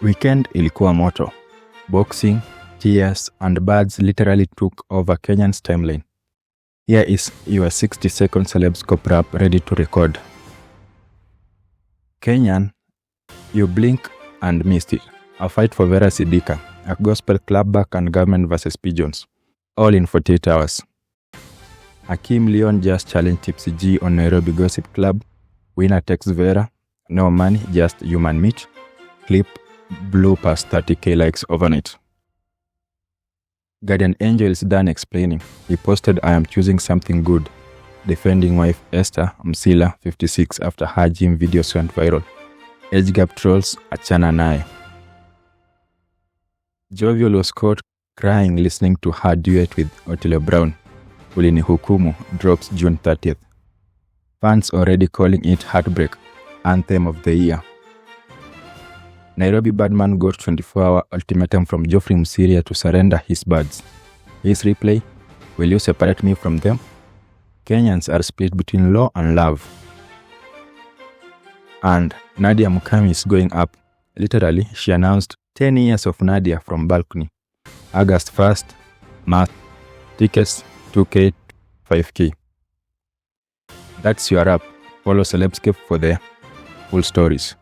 Weekend ilikuwa moto. Boxing, tears, and birds literally took over Kenyan's timeline. Here is your 60-second CelebScope rap ready to record. Kenyan, you blink and missed it. A fight for Vera Sidika, a gospel clapback and government versus pigeons. All in 48 hours. Hakeem Lyon just challenged Tipsy Gee on Nairobi Gossip Club. Winner texts Vera, no money, just human meat. Clip blew past 30k likes overnight. Guardian Angel is done explaining. He posted, I am choosing something good. Defending wife Esther Musila, 56, after her gym videos went viral. Age gap trolls, achana nae. Jovial was caught crying listening to her duet with Otile Brown. Ulinihukumu drops June 30th. Fans already calling it Heartbreak Anthem of the Year. Nairobi badman got 24-hour ultimatum from Geoffrey Msiria to surrender his birds. His reply, will you separate me from them? Kenyans are split between law and love. And Nadia Mukami is going up. Literally, she announced 10 years of Nadia from balcony. August 1st, math, tickets 2k, 5k. That's your wrap. Follow CelebScope for the full stories.